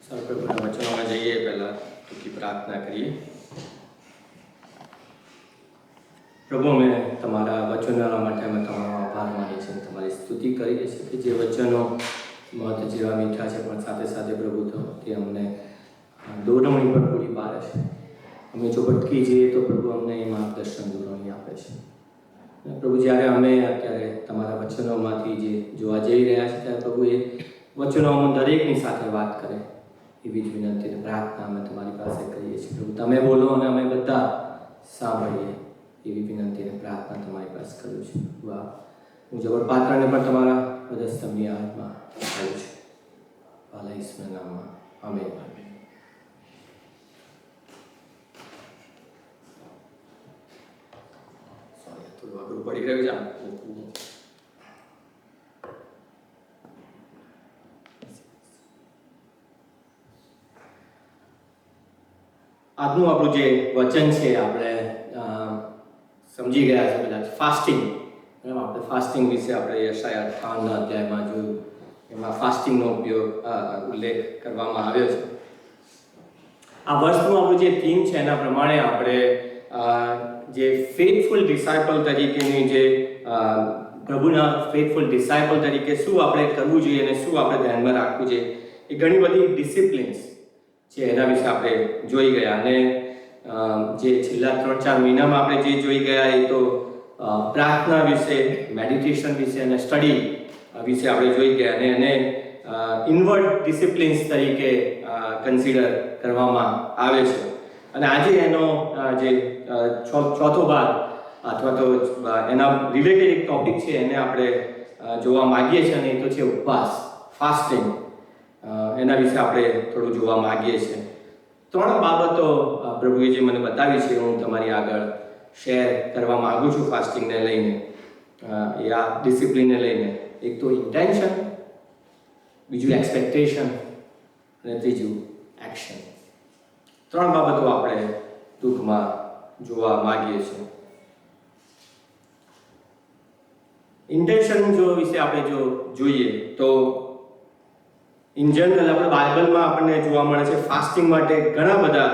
સર્વપ્રભુના વચનોમાં જઈએ પહેલાં ટૂંકી પ્રાર્થના કરીએ. પ્રભુ, અમે તમારા વચનોના માટે અમે તમારો આભાર માનીએ છીએ, તમારી સ્તુતિ કરીએ છીએ કે જે વચનો મત જેવા મીઠા છે પણ સાથે સાથે પ્રભુ તે અમને દોરવણી પર પૂરી પાડે છે. અમે જો ભટકી જઈએ તો પ્રભુ અમને એ માર્ગદર્શન દોરવણી આપે છે. અને પ્રભુ, જ્યારે અમે અત્યારે તમારા વચનોમાંથી જે જોવા જઈ રહ્યા છે ત્યારે પ્રભુ એ વચનો અમને દરેકની સાથે વાત કરે એવી જ વિનંતી અને પ્રાર્થના અમે તમારી પાસે કરીએ છીએ. પ્રભુ, તમે બોલો અને અમે બધા સાંભળીએ એવી વિનંતી અને પ્રાર્થના તમારી પાસે કરું છું. વાહ, હું જબર પાત્રને પણ તમારા હૃદયસ્તંભની હાથમાં આવું છું. વાલા ઈશ્વરના નામમાં આમેન. સોરી, થોડું અઘરું પડી રહ્યું છે. આજનું આપણું જે વચન છે આપણે સમજી ગયા છે બધા ફાસ્ટિંગ. આપણે ફાસ્ટિંગ વિશે આપણે યશાયા 58 અધ્યાયમાં જોયું. એમાં ફાસ્ટિંગનો ઉલ્લેખ કરવામાં આવ્યો છે. આ વર્ષનું આપણું જે થીમ છે એના પ્રમાણે આપણે જે ફેથફુલ ડિસાઇપલ તરીકેની જે પ્રભુના ફેથફુલ ડિસાઇપલ તરીકે શું આપણે કરવું જોઈએ અને શું આપણે ધ્યાનમાં રાખવું જોઈએ એ ઘણી બધી ડિસિપ્લિન્સ છે એના વિશે આપણે જોઈ ગયા. અને જે છેલ્લા 3-4 મહિનામાં આપણે જે જોઈ ગયા એ તો પ્રાર્થના વિશે, મેડિટેશન વિશે અને સ્ટડી વિશે આપણે જોઈ ગયા અને એને ઇનવર્ડ ડિસિપ્લિન્સ તરીકે કન્સિડર કરવામાં આવે છે. અને આજે એનો જે ચોથો ભાગ અથવા તો એના રિલેટેડ એક ટોપિક છે એને આપણે જોવા માગીએ છીએ અને એ તો છે ઉપવાસ, ફાસ્ટિંગ. એના વિશે આપણે થોડું જોવા માગીએ છીએ. 3 બાબતો પ્રભુએ જે મને બતાવી છે હું તમારી આગળ શેર કરવા માગું છું ફાસ્ટિંગને લઈને, આ ડિસિપ્લિનને લઈને. એક તો ઇન્ટેન્શન, બીજું એક્સપેક્ટેશન અને ત્રીજું એક્શન. 3 બાબતો આપણે ટૂંકમાં જોવા માગીએ છીએ. ઇન્ટેન્શન વિશે આપણે જો જોઈએ તો ઇન જનરલ આપણે બાઇબલમાં આપણને જોવા મળે છે ફાસ્ટિંગ માટે ઘણા બધા,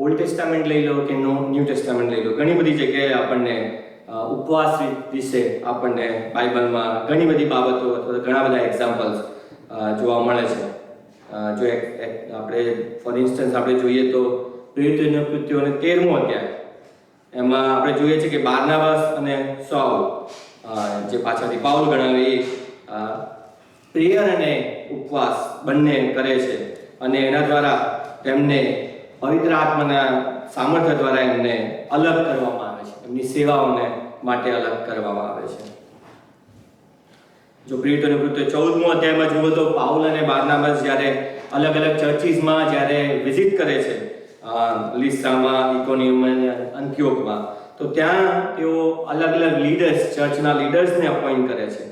ઓલ્ડ ટેસ્ટામેન્ટ લઈ લો કે ન્યૂ ટેસ્ટામેન્ટ લઈ લો, ઘણી બધી જગ્યાએ આપણને ઉપવાસ વિશે આપણને બાઇબલમાં ઘણી બધી બાબતો અથવા ઘણા બધા એક્ઝામ્પલ્સ જોવા મળે છે. જો આપણે ફોર ઇન્સ્ટન્સ આપણે જોઈએ તો પ્રેરિતોના કૃત્યોનો 13મો અધ્યાય, એમાં આપણે જોઈએ છીએ કે બારનાબાસ અને સાઉલ, જે પાછળથી પાઉલ ગણાવે, એ પ્રેયર અને ઉપવાસ બંને કરે છે અને એના દ્વારા તેમને પવિત્ર આત્માના સામર્થ્ય દ્વારા એમને અલગ કરવામાં આવે છે, એમની સેવાઓને માટે અલગ કરવામાં આવે છે. જો પ્રેરિતોના કૃત્યો 14મો અધ્યાયમાં જુઓ તો પાઉલ અને બારનાબાસ જ્યારે અલગ અલગ ચર્ચીસમાં જ્યારે વિઝિટ કરે છે, લિસ્ત્રામાં, ઇકોનિયમમાં અને અંતિયોકમાં, તો ત્યાં તેઓ અલગ અલગ લીડર્સ, ચર્ચના લીડર્સને અપોઇન્ટ કરે છે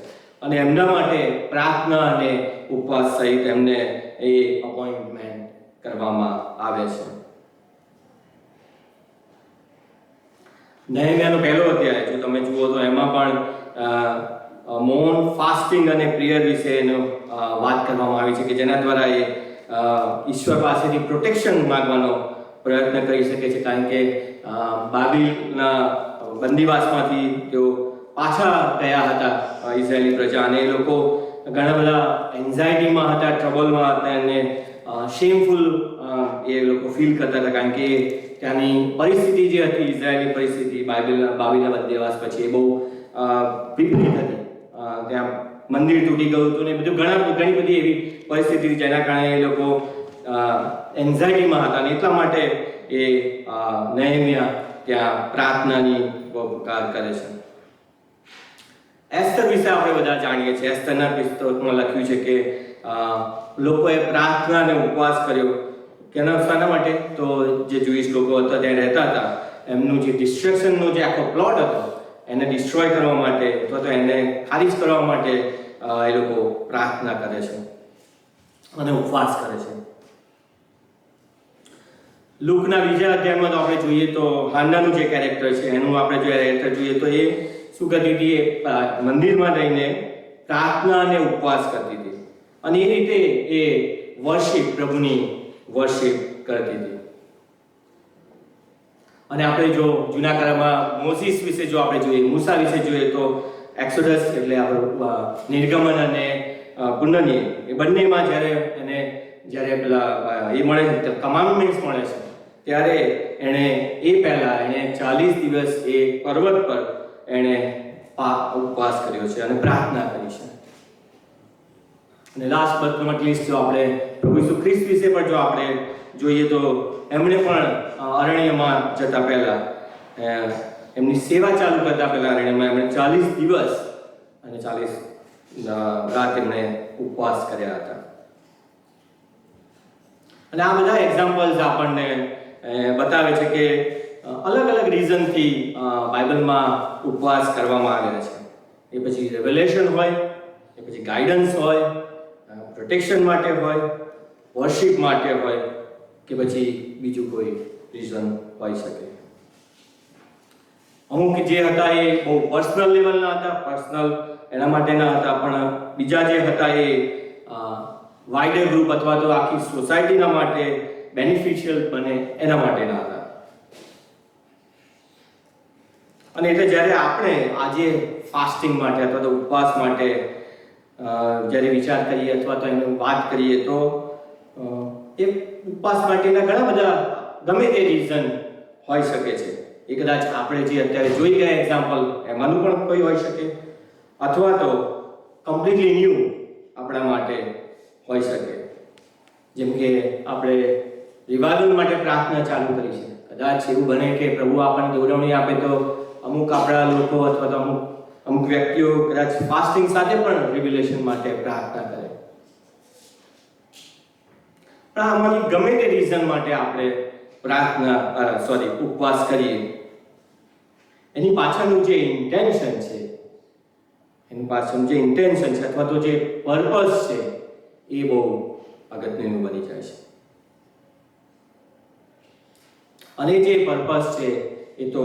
અને એમના માટે પ્રાર્થના અને ઉપવાસ સહિત એમને એ અપોઇન્ટમેન્ટ કરવામાં આવે છે. નહેમ્યાનો 1લો અધ્યાય જો તમે જુઓ તો એમાં પણ મૌન, ફાસ્ટિંગ અને પ્રેયર વિશે વાત કરવામાં આવી છે કે જેના દ્વારા એ ઈશ્વર પાસેથી પ્રોટેક્શન માંગવાનો પ્રયત્ન કરી શકે છે. કારણ કે બાબિલના બંદીવાસમાંથી તેઓ પાછા ગયા હતા ઇઝરાયેલી પ્રજા, અને એ લોકો ઘણા બધા એન્ઝાયટીમાં હતા, ટ્રબલમાં હતા અને શેમફુલ એ લોકો ફીલ કરતા હતા. કારણ કે ત્યાંની પરિસ્થિતિ જે હતી, ઇઝરાયેલની પરિસ્થિતિ બાબિલના બંદીવાસ પછી, એ બહુ વિપરીત હતી. ત્યાં મંદિર તૂટી ગયું હતું ને બધું ઘણી બધી એવી પરિસ્થિતિ જેના કારણે એ લોકો એન્ઝાયટીમાં હતા અને એટલા માટે એ નહેમ્યા ત્યાં પ્રાર્થનાની પુકાર કરે છે. એસ્તર વિશે આપણે બધા જાણીએ છીએ. એસ્તરના પુસ્તકમાં લખ્યું છે કે લોકોએ પ્રાર્થના અને ઉપવાસ કર્યો. શાના માટે? તો જે જુઈશ લોકો હતા ત્યાં રહેતા હતા, એમનું જે ડિસ્ટ્રક્શનનો જે આખો પ્લોટ હતો એને ડિસ્ટ્રોય કરવા માટે અથવા તો એને ખારીજ કરવા માટે એ લોકો પ્રાર્થના કરે છે અને ઉપવાસ કરે છે. લુકના 2જા અધ્યાયમાં તો આપણે જોઈએ તો હાન્નાનું જે કેરેક્ટર છે એનું આપણે જો કેરેક્ટર જોઈએ તો એ શું કરતી હતી? એ મંદિરમાં રહીને પ્રાર્થના અને ઉપવાસ કરતી હતી અને એ રીતે એ વર્શિપ, પ્રભુની વર્શિપ કરતી હતી. અને આપણે જો જૂના કરારમાં મોઝીસ વિશે જો આપણે જોઈએ, મૂસા વિશે જોઈએ તો એક્સોડસ એટલે આપણું નિર્ગમન અને પુનર્નિયમ એ બંનેમાં જ્યારે પેલા એ મળે છે, કમાન્ડમેન્ટ્સ મળે છે, ત્યારે એણે એ પહેલા એણે 40 દિવસ એ પર્વત પર એણે ઉપવાસ કર્યો છે અને પ્રાર્થના કરી છે. અને લાસ્ટ બટ નોટ લીસ્ટ જો આપણે પ્રભુ ઈસુ ખ્રિસ્ત વિશે પણ જો આપણે જોઈએ તો એમણે પણ અરણ્યમાં જતા પહેલા એમની સેવા ચાલુ કરતા પહેલા અરણ્યમાં એમણે 40 દિવસ અને 40 રાત એમણે ઉપવાસ કર્યા હતા. અને આ બધા એક્ઝામ્પલ્સ આપણને બતાવે છે કે અલગ અલગ રીઝનથી બાઇબલમાં ઉપવાસ કરવામાં આવ્યા છે. એ પછી રેવલેશન હોય, એ પછી ગાઈડન્સ હોય, પ્રોટેક્શન માટે હોય, વર્શિપ માટે હોય, કે પછી બીજું કોઈ રીઝન હોઈ શકે. અમુક જે હતા એ બહુ પર્સનલ લેવલના હતા, પર્સનલ એના માટેના હતા, પણ બીજા જે હતા એ વાઇડર ગ્રુપ અથવા તો આખી સોસાયટીના માટે બેનિફિશિયલ બને એના માટેના હતા. અને એટલે જ્યારે આપણે આજે ફાસ્ટિંગ માટે અથવા તો ઉપવાસ માટે જ્યારે વિચાર કરીએ અથવા તો એની વાત કરીએ તો એ ઉપવાસ માટેના ઘણા બધા ગમે તે રીઝન હોઈ શકે છે. એ કદાચ આપણે જે અત્યારે જોઈ ગયા એક્ઝામ્પલ એમાંનું પણ કોઈ હોઈ શકે, અથવા તો કમ્પ્લીટલી ન્યૂ આપણા માટે હોઈ શકે. જેમ કે આપણે રિવાઇવલ માટે પ્રાર્થના ચાલુ કરી છે. કદાચ એવું બને કે પ્રભુ આપણને દોરવણી આપે તો અમુક આપણા લોકો અથવા તો અમુક વ્યક્તિઓ કદાચ ફાસ્ટિંગ સાથે પણ રિવિલેશન માટે પ્રાર્થના કરે. પણ આમાંથી ગમે તે રીઝન માટે આપણે ઉપવાસ કરીએ, એની પાછળનું જે ઇન્ટેન્શન છે, અથવા તો જે પર્પસ છે એ બહુ અગત્યનું બની જાય છે. અને જે પર્પસ છે એ તો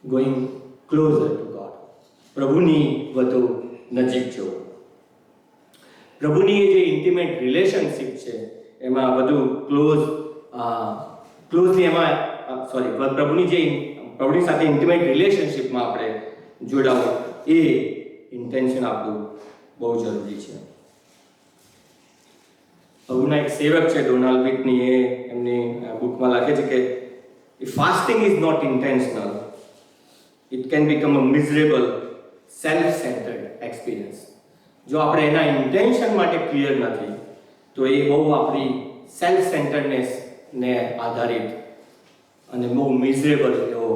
ગોઈંગ ક્લોઝર ટુ ગોડ, પ્રભુની વધુ નજીક જવું. પ્રભુની જે ઇન્ટિમેટ રિલેશનશિપ છે એમાં વધુ પ્રભુની સાથે ઇન્ટિમેટ રિલેશનશિપમાં આપણે જોડાવું, એ ઇન્ટેન્શન આપણું બહુ જરૂરી છે. પ્રભુના એક સેવક છે ડોનાલ્ડ વિટની, એ એમની બુકમાં લખે છે કે if fasting is not intentional, it can become a miserable, self-centered experience. જો આપણે એના ઇન્ટેન્શન માટે ક્લિયર નથી તો એ બહુ આપણી સેલ્ફ સેન્ટરનેસ ને આધારિત અને બહુ મિઝરેબલ એવો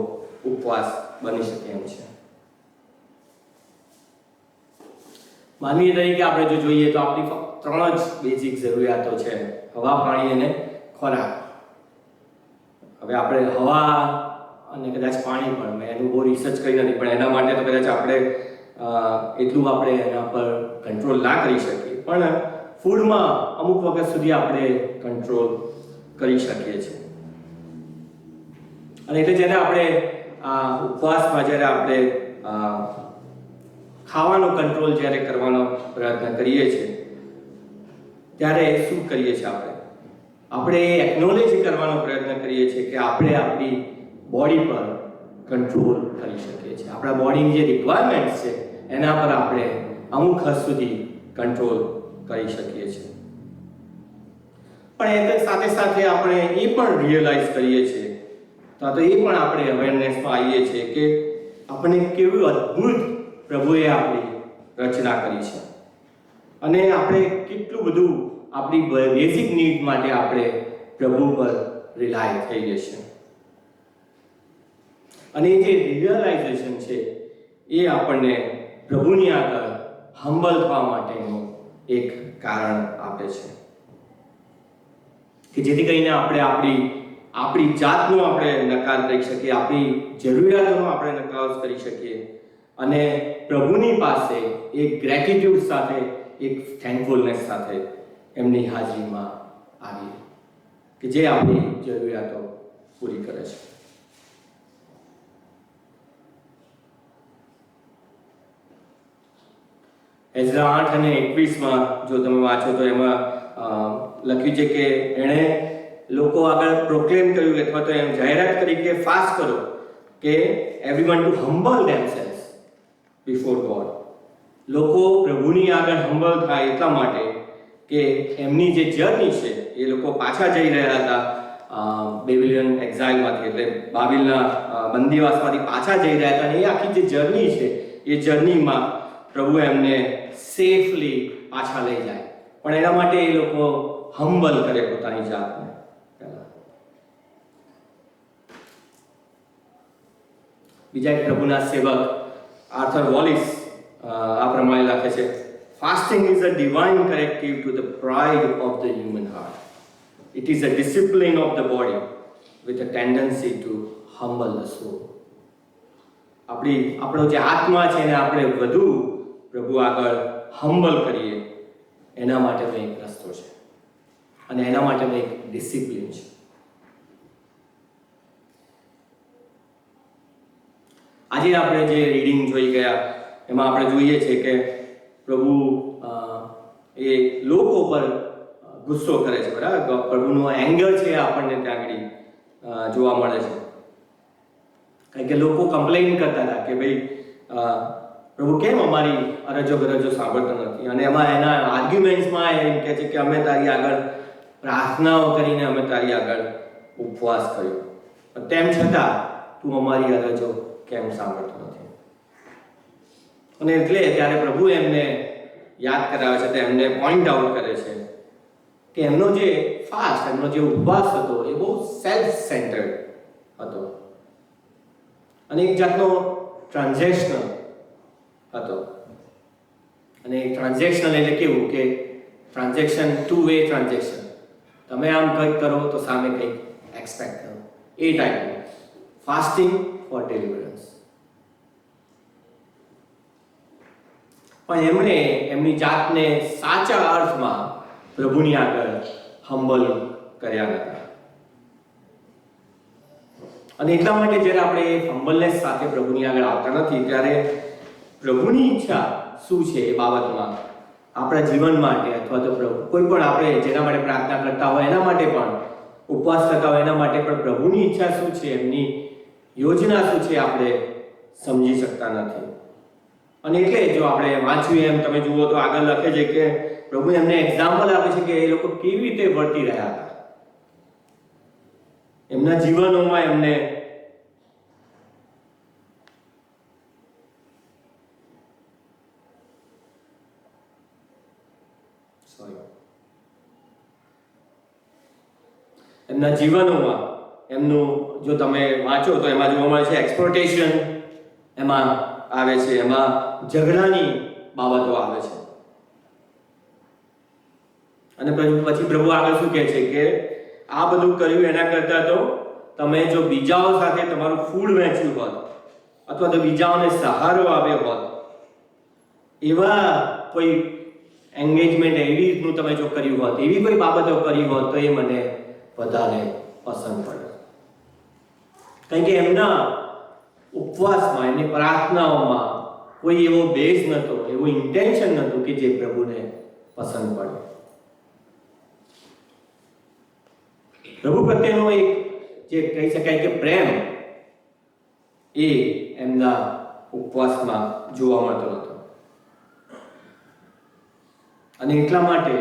ઉપવાસ બની શકે એમ છે. માનવીય તરીકે આપણે જો જોઈએ તો આપણી ફક્ત 3 જ બેઝિક જરૂરિયાતો છે: હવા, પાણી અને ખોરાક. હવે આપણે હવા અને કદાચ પાણી પણ, મેં એનું બહુ રિસર્ચ કરી નથી, પણ એના માટે તો કદાચ આપણે એટલું આપણે એના પર કંટ્રોલ ના કરી શકીએ, પણ ફૂડમાં અમુક વખત સુધી આપણે કંટ્રોલ કરી શકીએ છીએ. અને એટલે જ્યારે આપણે ઉપવાસમાં જ્યારે આપણે ખાવાનો કંટ્રોલ જ્યારે કરવાનો પ્રયત્ન કરીએ છીએ ત્યારે શું કરીએ છીએ આપણે એક્નોલેજ કરવાનો પ્રયત્ન કરીએ છીએ કે આપણે આપણી બોડી પર કંટ્રોલ કરી શકીએ છીએ. આપણા બોડીની જે રિક્વાયરમેન્ટ્સ છે એના પર આપણે અમુક હદ સુધી કંટ્રોલ કરી શકીએ છીએ. પણ એ સાથે સાથે આપણે એ પણ રિયલાઇઝ કરીએ છીએ, તો એ પણ આપણે અવેરનેસમાં આવીએ છીએ કે આપણે કેવું અદ્ભુત પ્રભુએ આપણી રચના કરી છે અને આપણે કેટલું બધું આપણી બેઝિક નીડ માટે આપણે પ્રભુ પર રિલાય થઈએ છીએ. અને એ જે રિયલાઇઝેશન છે એ આપણને પ્રભુની આગળ હમ્બલ થવા માટેનું એક કારણ આપે છે કે જેથી કરીને આપણે આપણી જાતનો આપણે નકાર કરી શકીએ, આપણી જરૂરિયાતોનો આપણે નકાર કરી શકીએ અને પ્રભુની પાસે એક ગ્રેટિટ્યુડ સાથે, એક થેન્કફુલનેસ સાથે એમની હાજરીમાં આવીએ કે જે આપણી જરૂરિયાતો પૂરી કરે છે. એઝરા 8 અને 21 જો તમે વાંચો તો એમાં લખ્યું છે કે એણે લોકો આગળ પ્રોક્લેમ કર્યું અથવા તો એમ જાહેરાત કરી કે ફાસ્ટ કરો કે everyone to humble themselves before God. લોકો પ્રભુની આગળ હમ્બલ થાય એટલા માટે કે એમની જે જર્ની છે એ લોકો પાછા જઈ રહ્યા હતા બેબિલોન એક્ઝાઇલમાંથી, એટલે બાબિલના બંદીવાસમાંથી પાછા જઈ રહ્યા હતા. અને એ આખી જે જર્ની છે એ જર્નીમાં પ્રભુ એમને સેફલી પાછા લઈ જાય, પણ એના માટે એ લોકો હમ્બલ કરે પોતાની જાતને. બીજા એક પ્રભુના સેવક આર્થર વોલિસ આ પ્રમાણે લખે છે, fasting is a divine corrective to the pride of the human heart. It is a discipline of the body with a tendency to humble the soul. આપણો જે આત્મા છે એને આપણે વધુ પ્રભુ આગળ હમ્બલ કરીએ એના માટેનો એક રસ્તો છે અને એના માટેનો એક ડિસિપ્લિન છે. આજે આપણે જે રીડિંગ જોઈ ગયા એમાં આપણે જોઈએ છે કે પ્રભુ એ લોકો પર ગુસ્સો કરે છે, બરાબર. પ્રભુનો એંગર છે આપણને ત્યાં આગળ જોવા મળે છે, કારણ કે લોકો કમ્પ્લેન કરતા હતા કે ભાઈ પ્રભુ કેમ અમારી અરજો ગરજો સાંભળતો નથી. અને એમાં એના આર્ગ્યુમેન્ટ્સમાં એમ કહે છે કે અમે તારી આગળ પ્રાર્થનાઓ કરીને અમે તારી આગળ ઉપવાસ કર્યો, તેમ છતાં તું અમારી અરજો કેમ સાંભળતો નથી. અને એટલે ત્યારે પ્રભુ એમને યાદ કરાવે છે, એમને પોઈન્ટ આઉટ કરે છે કે એમનો જે ફાસ્ટ, એમનો જે ઉપવાસ હતો એ બહુ સેલ્ફ સેન્ટર્ડ હતો અને એક જાતનો ટ્રાન્ઝેક્શનલ હતો. અને ટ્રાન્ઝેક્શનલ એટલે કેવું કે ટ્રાન્ઝેક્શન ટુ વે ટ્રાન્ઝેક્શન, તમે આમ કંઈક કરો તો સામે કંઈક એક્સપેક્ટ કરો, એ ટાઈપનું ફાસ્ટિંગ ફોર ડિલિવરન્સ. પણ એમણે એમની જાતને સાચા અર્થમાં પ્રભુની આગળ હમ્બલ કર્યા હતા. અને એટલા માટે જ્યારે આપણે હમ્બલનેસ સાથે પ્રભુની આગળ આવતા નથી ત્યારે પ્રભુની ઈચ્છા શું છે એ બાબતમાં આપણા જીવન માટે અથવા તો કોઈ પણ આપણે જેના માટે પ્રાર્થના કરતા હોય એના માટે પણ, ઉપવાસ કરતા હોય એના માટે પણ પ્રભુની ઈચ્છા શું છે, એમની યોજના શું છે આપણે સમજી શકતા નથી. અને એટલે જો આપણે વાંચ્યું એમ તમે જુઓ તો આગળ લખે છે કે પ્રભુ એમને એક્ઝામ્પલ આપે છે કે એ લોકો કેવી રીતે વર્તી રહ્યા હતા એમના જીવનોમાં. એમને એમના જીવનોમાં એમનું જો તમે વાંચો તો એમાં જોવા મળે છે એક્સપ્લોટેશન એમાં આવે છે, એમાં ઝઘડાની બાબતો આવે છે. અને પછી પ્રભુ આગળ શું કહે છે કે આ બધું કર્યું એના કરતાં તો તમે જો બીજાઓ સાથે તમારું ફૂડ વહેંચ્યું હોત અથવા તો બીજાઓને સહારો આપ્યો હોત, એવા કોઈ એન્ગેજમેન્ટ એવી રીતનું તમે જો કર્યું હોત, એવી કોઈ બાબતો કરી હોત તો એ મને વધારે પસંદ પડે. કારણ કે એમના ઉપવાસમાં, એમની પ્રાર્થનાઓમાં કોઈ એવો બેઝ નહોતો, એવું ઇન્ટેન્શન નહોતું કે જે પ્રભુને પસંદ પડે. પ્રભુ પ્રત્યેનો એક જે કહી શકાય કે પ્રેમ એ એમના ઉપવાસમાં જોવા મળતો હતો. અને એટલા માટે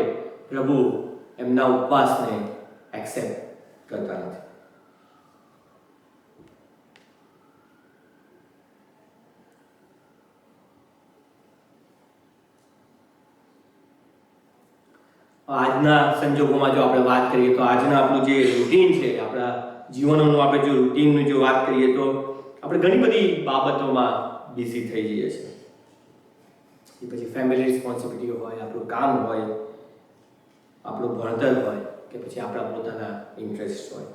પ્રભુ એમના ઉપવાસને એક્સેપ્ટ કરતા નથી. આજના સંજોગોમાં જો આપણે વાત કરીએ તો આજના આપણું જે રૂટીન છે, આપણા જીવનોનું આપણે જો રૂટીનનું જો વાત કરીએ તો આપણે ઘણી બધી બાબતોમાં બિઝી થઈ જઈએ છીએ. એ પછી ફેમિલી રિસ્પોન્સિબિલિટીઓ હોય, આપણું કામ હોય, આપણું ભણતર હોય કે પછી આપણા પોતાના ઇન્ટરેસ્ટ હોય.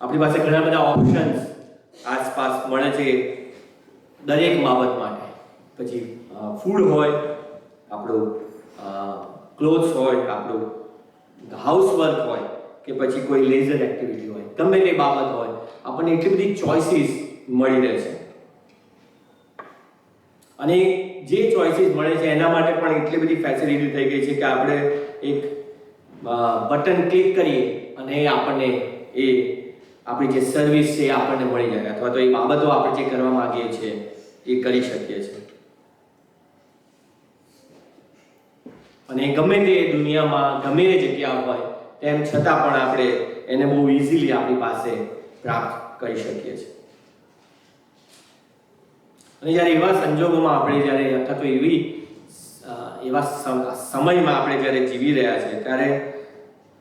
આપણી પાસે ઘણા બધા ઓપ્શન્સ આસપાસ મળે છે દરેક બાબત માટે. પછી ફૂડ હોય, આપણું ક્લોથ્સ હોય, આપણું હાઉસવર્ક હોય કે પછી કોઈ લેઝર એક્ટિવિટી હોય, ગમે તે બાબત હોય, આપણને એટલી બધી ચોઇસીસ મળી રહે છે. અને જે ચોઇસીસ મળે છે એના માટે પણ એટલી બધી ફેસિલિટી થઈ ગઈ છે કે આપણે એક બટન ક્લિક કરીએ અને આપણને એ આપણી જે સર્વિસ છે એ આપણને મળી જાય, અથવા તો એ બાબતો આપણે જે કરવા માંગીએ છીએ એ કરી શકીએ છીએ. અને ગમે તે દુનિયામાં ગમે તે જગ્યા હોય તેમ છતાં પણ આપણે એને બહુ ઇઝીલી આપણી પાસે પ્રાપ્ત કરી શકીએ છીએ. અને જ્યારે એવા સંજોગોમાં આપણે જ્યારે અથવા તો એવા સમયમાં આપણે જ્યારે જીવી રહ્યા છીએ ત્યારે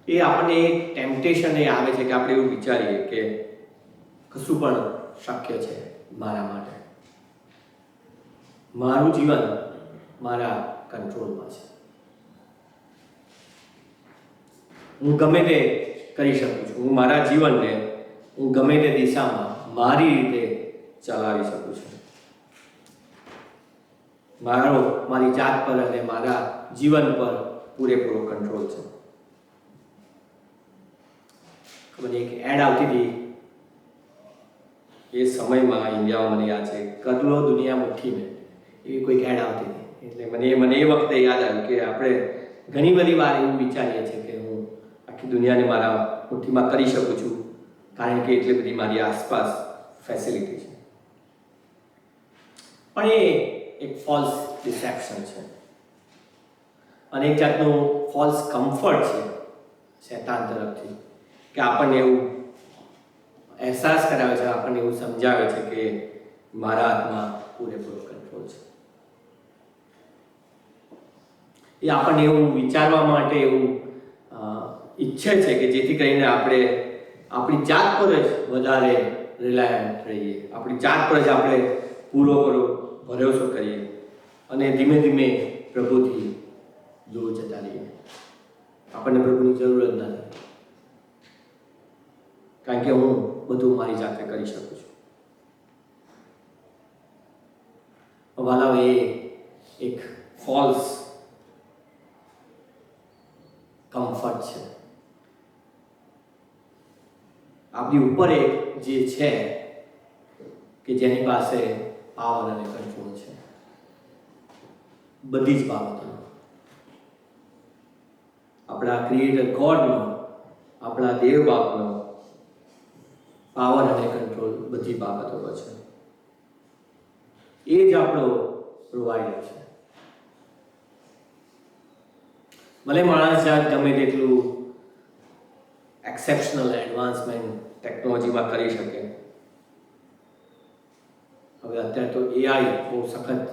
એ આપણને એક ટેમ્પટેશન એ આવે છે કે આપણે એવું વિચારીએ કે કશું પણ શક્ય છે મારા માટે, મારું જીવન મારા કંટ્રોલમાં છે, હું ગમે તે કરી શકું છું, હું મારા જીવનને હું ગમે તે દિશામાં મારી રીતે ચલાવી શકું છું, મારી જાત પર અને મારા જીવન પર પૂરેપૂરો કંટ્રોલ છે. ખબર એક એડ આવતી હતી એ સમયમાં ઇન્ડિયામાં, મને યાદ છે, કર લો દુનિયા મુઠ્ઠી મેં, એવી કોઈક એડ આવતી હતી. એટલે મને એ વખતે યાદ આવ્યું કે આપણે ઘણી બધી વાર એવું વિચારીએ છીએ કે હું આખી દુનિયાને મારા મુઠ્ઠીમાં કરી શકું છું કારણ કે એટલી બધી મારી આસપાસ ફેસિલિટી છે. પણ એ એક ફોલ્સ ડિસેપ્શન છે અને એક જાતનું ફોલ્સ કમ્ફર્ટ છે શૈતાન તરફથી, કે આપણને એવું અહેસાસ કરાવે છે, આપણને એવું સમજાવે છે કે મારા હાથમાં પૂરેપૂરો કંટ્રોલ છે. એ આપણને એવું વિચારવા માટે એવું ઈચ્છે છે કે જેથી કરીને આપણે આપણી જાત પર જ વધારે રિલાયન્ટ રહીએ, આપણી જાત પર જ આપણે પૂરો ભરોસો કરીએ અને ધીમે ધીમે પ્રભુથી દૂર જતા રહીએ. આપણને પ્રભુની જરૂર જ નથી કારણ કે હું બધું મારી જાતે કરી શકું છું. વાલાઓ, એ એક ફોલ્સ કમ્ફર્ટ છે. આપણી ઉપર એક જે છે કે જેની પાસે પાવર અને કંટ્રોલ છે બધી જ બાબતોનો, આપણા ક્રિએટર ગોડનો, આપણા દેવ બાપનો પાવર અને કંટ્રોલ બધી બાબતો પર છે. એ જ આપણો પ્રોવાઈડર છે. ભલે માણસ જાત ગમે તેટલું એક્સેપ્શનલ એડવાન્સમેન્ટ ટેકનોલોજીમાં કરી શકે, હવે અત્યારે તો એઆઈ બહુ સખત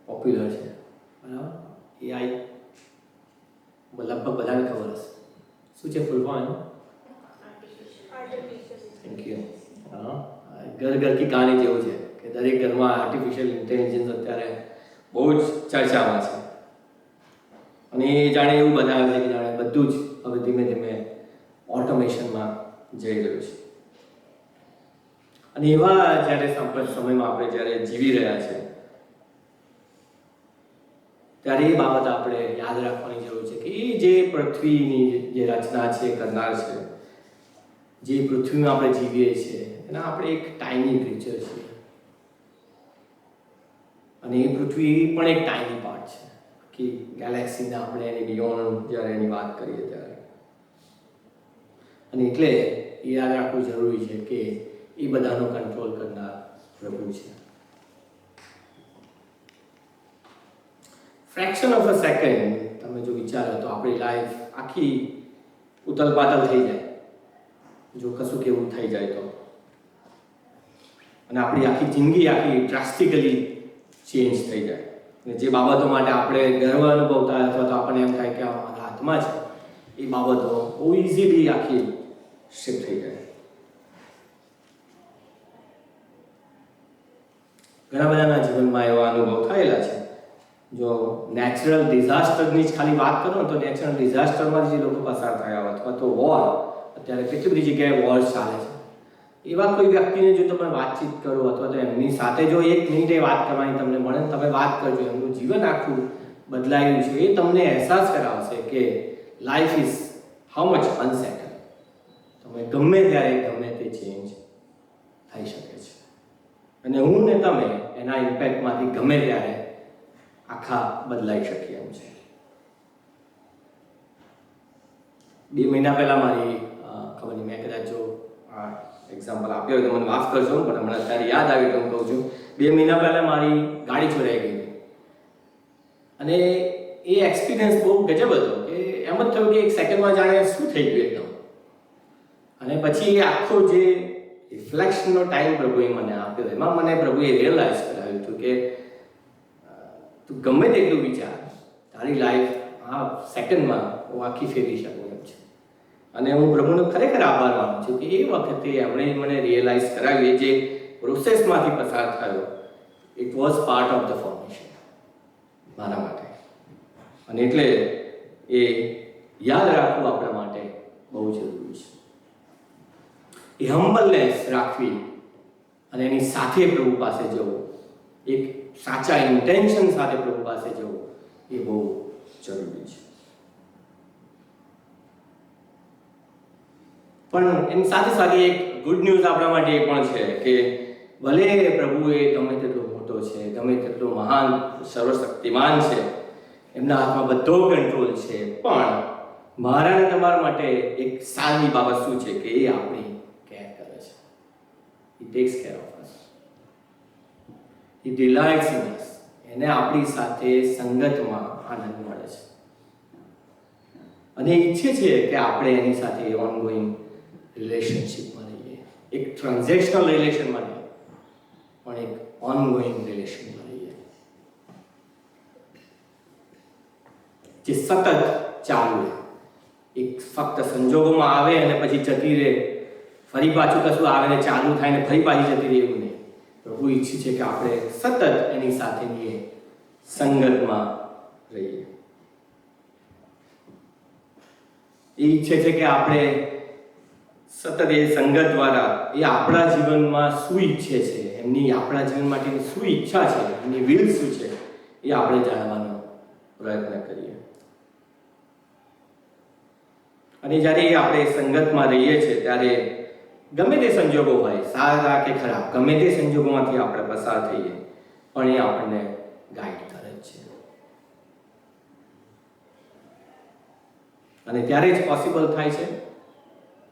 પોપ્યુલર છે, બરાબર? એઆઈ લગભગ બધાને ખબર હશે. શું છે ફૂલ ફોર્મ? Thank you. હા, ઘર કી કહાની જેવું છે કે દરેક ઘરમાં આર્ટિફિશિયલ ઇન્ટેલિજન્સ અત્યારે બહુ જ ચર્ચામાં છે અને એ જાણે એવું બનાવે છે કે જાણે બધું જ હવે ધીમે ધીમે ઓટોમેશનમાં જઈ રહ્યું છે. અને એવા જ્યારે સમયમાં આપણે જ્યારે જીવી રહ્યા છે ત્યારે એ બાબત આપણે યાદ રાખવાની જરૂર છે કે એ જે પૃથ્વીની જે રચના છે કરનાર છે, જે પૃથ્વીમાં આપણે જીવીએ છીએ એના આપણે એક ટાઈની ક્રિએચર છીએ અને એ પૃથ્વી પણ એક ટાઈની પાર્ટ છે કે ગેલેક્સીના આપણે એની બિયોન્ડ જ્યારે એની વાત કરીએ ત્યારે. અને એટલે એ યાદ રાખવું જરૂરી છે કે એ બધાનો કંટ્રોલ કરનાર પ્રભુ છે. ફ્રેક્શન ઓફ અ સેકન્ડ તમે જો વિચારો તો આપણી લાઈફ આખી ઉથલ પાથલ થઈ જાય જો કશું કેવું થઈ જાય તો, અને આપણી આખી જિંદગી આખી ડ્રાસ્ટિકલી ચેન્જ થઈ જાય. અને જે બાબતો માટે આપણે ગર્વ અનુભવતા અથવા તો આપણને એમ થાય કે અમારા હાથમાં છે એ બાબતો બહુ ઇઝીલી આખી શિફ્ટ થઈ જાય. ઘણા બધાના જીવનમાં એવા અનુભવ થયેલા છે. જો નેચરલ ડિઝાસ્ટરની જ ખાલી વાત કરો તો નેચરલ ડિઝાસ્ટરમાં જે લોકો પસાર થયા હોય અથવા તો વોર, અત્યારે કેટલી બધી જગ્યાએ વોર ચાલે છે, એવા કોઈ વ્યક્તિને જો તમે વાતચીત કરો અથવા તો એમની સાથે જો 1 મિનિટે વાત કરવાની તમને મળે, તમે વાત કરજો, એમનું જીવન આખું બદલાયું છે, એ તમને અહેસાસ કરાવશે કે life is how much unsettle. તમે ગમે ત્યારે ગમે તે ચેન્જ થઈ શકે છે અને હું ને તમે એના ઇમ્પેક્ટમાંથી ગમે ત્યારે આખા બદલાઈ શકીએ એમ છે. 2 મહિના પહેલાં મારી ખબર નહીં, મેં કદાચ જો આ એક્ઝામ્પલ આપ્યો હોય તો મને માફ કરજો, પણ હમણાં અત્યારે યાદ આવી તો હું કહું છું. 2 મહિના પહેલાં મારી ગાડી ચોરાઈ ગઈ અને એ એક્સપિરિયન્સ બહુ ગજબ હતો કે એમ જ થયું કે એક સેકન્ડમાં જાણે શું થઈ ગયું એકદમ. અને પછી એ આખો જે રિફ્લેક્શનનો ટાઈમ પ્રભુએ મને આપ્યો, એમાં મને પ્રભુએ રિયલાઇઝ કરાવ્યું હતું કે તું ગમે તેટલું વિચાર, તારી લાઈફ આ સેકન્ડમાં હું આખી ફેરવી શકું એમ છે. અને હું પ્રભુનો ખરેખર આભાર માનું છું કે એ વખતે એમણે મને રિયલાઇઝ કરાવ્યું, એ જે પ્રોસેસમાંથી પસાર થયો, it was part of the formation મારા માટે. અને એટલે એ યાદ રાખવું આપણા માટે બહુ જરૂરી છે. એ હમ્બલનેસ રાખવી અને એની સાથે પ્રભુ પાસે જવું, એક સાચા ઇન્ટેન્શન સાથે પ્રભુ પાસે જવું, એ બહુ જરૂરી છે. પણ એની સાથે સાથે એક ગુડ ન્યૂઝ આપણા માટે એ પણ છે કે ભલે પ્રભુ એ ગમે તેટલો મોટો છે, ગમે તેટલો મહાન સર્વશક્તિમાન છે, એમના હાથમાં બધો કંટ્રોલ છે, પણ મારા અને તમારા માટે એક સારી બાબત શું છે કે એ આપણી કેર કરે છે. He takes care of us. He delights in us. એને આપણી સાથે સંગતમાં આનંદ મળે છે અને ઈચ્છે છે કે આપણે એની સાથે ઓનગોઈંગ રિલેશનશિપમાં રહીએ. એક ટ્રાન્ઝેક્શનલ રિલેશનમાં નહીં, પણ એક ઓનગોઈંગ રિલેશનમાં રહીએ જે સતત ચાલુ રહે. એક ફક્ત સંજોગોમાં આવે અને પછી જતી રહે, ફરી પાછું કશું આવે ને ચાલુ થાય ને ફરી પાછી જતી રહે, એવું નહીં. પ્રભુ ઈચ્છે છે કે આપણે સતત એની સાથેની સંગતમાં રહીએ. એ ઈચ્છે છે કે આપણે સતત એ સંગત દ્વારા એ આપણા જીવનમાં શું ઈચ્છે છે, એમની આપણા જીવન માટેની શું ઈચ્છા છે, એમની વિલ શું છે, એ આપણે જાણવાનો પ્રયત્ન કરીએ. અને જ્યારે આપણે સંગતમાં રહીએ છીએ ત્યારે ગમે તે સંજોગો હોય, સારા કે ખરાબ, ગમે તે સંજોગોમાંથી આપણે પસાર થઈએ, પણ એ આપણને ગાઈડ કરે છે. અને ત્યારે જ પોસિબલ થાય છે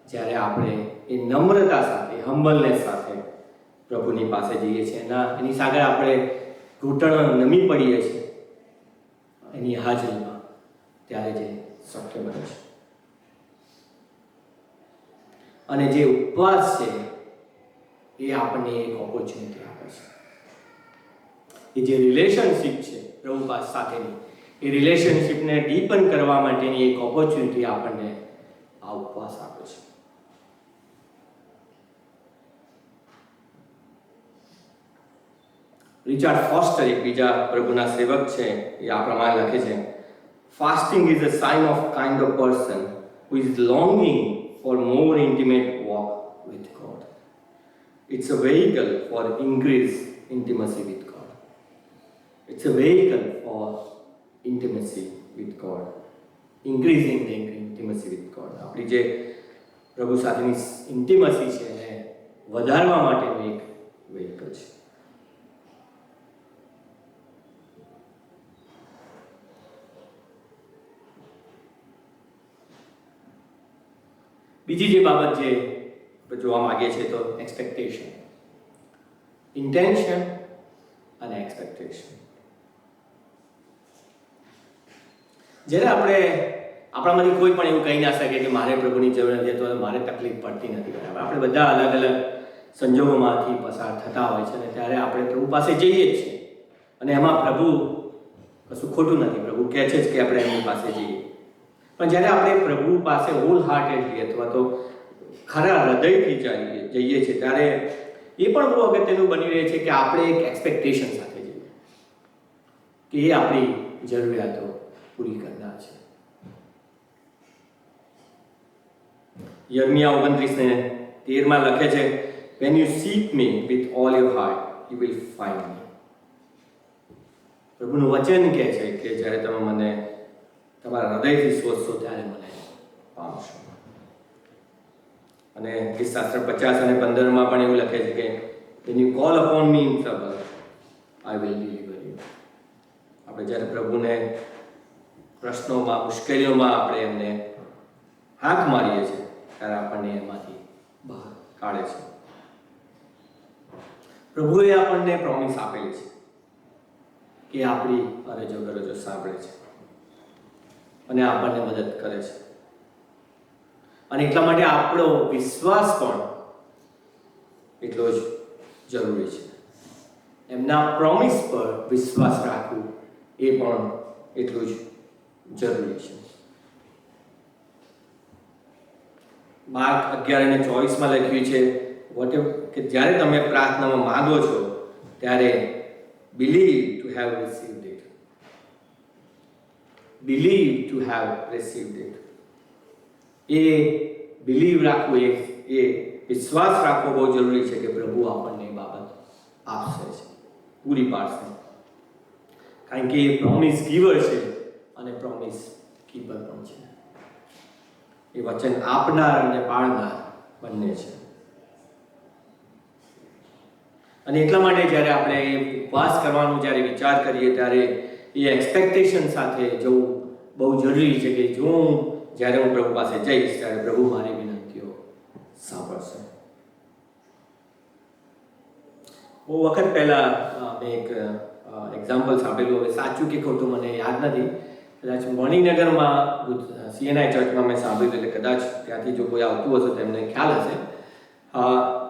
જ્યારે આપણે એ નમ્રતા સાથે, હમ્બલનેસ સાથે પ્રભુની પાસે જઈએ છીએ, એની સામે આપણે ઘૂંટણ નમી પડીએ છીએ એની હાજરીમાં, ત્યારે જે શક્ય બને છે. અને જે ઉપવાસ છે એ આપણને એક ઓપોર્ચ્યુનિટી આપે છે. એ જે રિલેશનશિપ છે પ્રભુ પાસે સાથેની, એ રિલેશનશિપને ડીપન કરવા માટેની એક ઓપોર્ચ્યુનિટી આપણને આ ઉપવાસ આપે છે. રિચાર્ડ ફોસ્ટર એક બીજા પ્રભુના સેવક છે, એ આ પ્રમાણે લખે છે, fasting is a sign of kind of person who is longing for more intimate walk with God. It's a vehicle for increased intimacy with God. It's a vehicle for intimacy with God. Increasing the intimacy with God. આપણી જે પ્રભુ સાથેની intimacy છે એને વધારવા માટેનું એક vehicle છે. બીજી જે બાબત જે આપણે જોવા માંગીએ છીએ તો એક્સપેક્ટેશન, ઇન્ટેન્શન અને એક્સપેક્ટેશન. જ્યારે આપણામાંથી કોઈ પણ એવું કહી ના શકે કે મારે પ્રભુની જરૂર નથી અથવા મારે તકલીફ પડતી નથી. બરાબર, આપણે બધા અલગ અલગ સંજોગોમાંથી પસાર થતા હોય છે અને ત્યારે આપણે પ્રભુ પાસે જઈએ જ છીએ અને એમાં પ્રભુ કશું ખોટું નથી. પ્રભુ કહે છે જ કે આપણે એમની પાસે જઈએ. પણ જ્યારે આપણે પ્રભુ પાસે હોલ હાર્ટેડલી અથવા તો ખરા હૃદયથી જઈએ છીએ ત્યારે એ પણ બહુ અગત્યનું બની રહે છે કે આપણે એક એક્સપેક્ટેશન સાથે જઈએ કે એ આપણી જરૂરિયાતો પૂરી કરનાર છે. યર્મિયા 29:13 લખે છે, when you seek me with all your heart you will find me. પ્રભુનું વચન કહે છે કે જ્યારે તમે મને તમારા હૃદયથી શોધશો ત્યારે મને પામશો. અને ગીતશાસ્ત્ર 50 અને 15 પણ એવું લખે છે કે when you call upon me in trouble I will deliver you. આપણે જ્યારે પ્રભુને પ્રશ્નોમાં, મુશ્કેલીઓમાં આપણે એમને હાથ મારીએ છીએ ત્યારે આપણને એમાંથી બહાર કાઢે છે. પ્રભુએ આપણને પ્રોમિસ આપેલી છે કે આપણી અરજો ગરજો સાંભળે છે અને આપણને મદદ કરે છે. અને એટલા માટે આપણો વિશ્વાસ પણ એટલો જ જરૂરી છે. એમના પ્રોમિસ પર વિશ્વાસ રાખવું એ પણ એટલું જ જરૂરી છે. માર્ક 11:24 લખ્યું છે કે જ્યારે તમે પ્રાર્થનામાં માંગો છો ત્યારે believe to have received it. Believe to have received it. A believe રાખવું, એ વિશ્વાસ રાખવો બહુ જરૂરી છે કે પ્રભુ આપણને એ બાબત આપશે છે, પૂરી પાડશે. કારણ કે એ પ્રોમિસ ગીવર છે અને પ્રોમિસ કીપર પણ છે. એ વચન આપનાર અને પાળનાર બંને છે. અને એટલા માટે જ્યારે આપણે ઉપવાસ કરવાનું જ્યારે વિચાર કરીએ ત્યારે એ એક્સપેક્ટેશન સાથે જવું બહુ જરૂરી છે કે જો જ્યારે હું પ્રભુ પાસે જઈશ ત્યારે પ્રભુ મારી વિનંતીઓ સાંભળશે. બહુ વખત પહેલાં મેં એક એક્ઝામ્પલ સાંભળેલું, હવે સાચું કે ખોટું મને યાદ નથી, કદાચ મણિનગરમાં CNI ચર્ચમાં મેં સાંભળ્યું, એટલે કદાચ ત્યાંથી જો કોઈ આવતું હશે તો એમને ખ્યાલ હશે.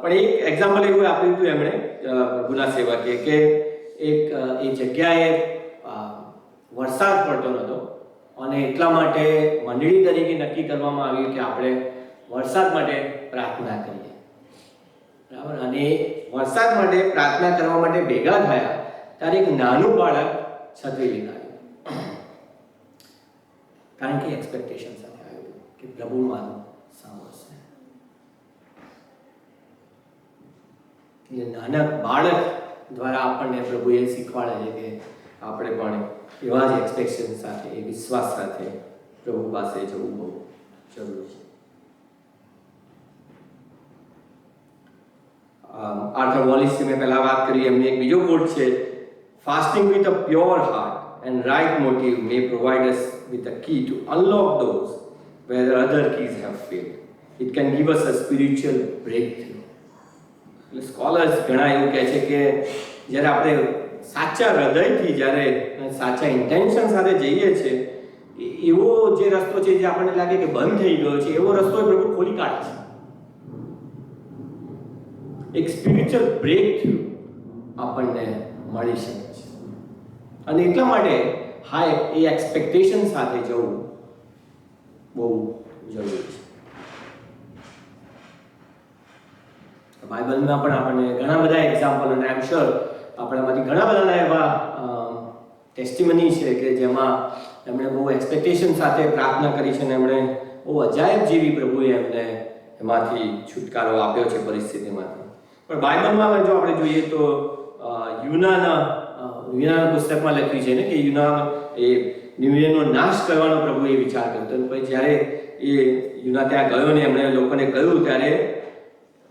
પણ એક એક્ઝામ્પલ એવું આપ્યું હતું એમણે, પ્રભુના સેવકે, કે એ જગ્યાએ વરસાદ પડતો નહોતો અને એટલા માટે મંડળી તરીકે નક્કી કરવામાં આવ્યું કે આપણે વરસાદ માટે પ્રાર્થના કરીએ. બરાબર. અને વરસાદ માટે પ્રાર્થના કરવા માટે ભેગા થયા ત્યારે એક નાનું બાળક છત્રી લઈને આવ્યું. કારણ કે એક્સપેક્ટેશન સાથે આવ્યું કે પ્રભુ મારું સાંભળશે. એટલે નાના બાળક દ્વારા આપણને પ્રભુ એ શીખવાડે છે કે આપણે પણ એવા જ એક્સપેક્ટેશન સાથે, એ વિશ્વાસ સાથે પ્રભુ પાસે જવું બહુ જરૂરી છે. આર્થર વોલિસની મેં પહેલા વાત કરી, એમને એક બીજો કોટ છે, fasting with a pure heart and right motive may provide us with a key to unlock those where other keys have failed. It can give us a spiritual breakthrough. એટલે સ્કોલર્સ ઘણા એવું કહે છે કે જ્યારે આપણે સાચા હૃદયથી, જ્યારે સાચા ઇન્ટેન્શન સાથે જઈએ છીએ, એવો જે રસ્તો છે જે આપણને લાગે કે બંધ થઈ ગયો છે, એવો રસ્તો પ્રભુ ખોલી કાઢે છે. એક સ્પિરિચ્યુઅલ બ્રેકથ્રુ આપણને મળી શકે છે. અને એટલા માટે એ એક્સપેક્ટેશન સાથે જવું બહુ જરૂરી છે. બાઇબલમાં પણ આપણને ઘણા બધા એક્ઝામ્પલ, અને આઈ એમ શ્યોર આપણામાંથી ઘણા બધાના એવા ટેસ્ટિમની છે કે જેમાં એમણે બહુ એક્સપેક્ટેશન સાથે પ્રાર્થના કરી છે અને એમણે બહુ અજાયબ જેવી પ્રભુએ એમને એમાંથી છુટકારો આપ્યો છે પરિસ્થિતિમાંથી. પણ બાઇબલમાં જો આપણે જોઈએ તો યુનાના પુસ્તકમાં લખ્યું છે ને કે યુના એ નિવેનો નાશ કરવાનો પ્રભુએ વિચાર કર્યો હતો. પછી જ્યારે એ યુના ત્યાં ગયો ને એમણે લોકોને કહ્યું ત્યારે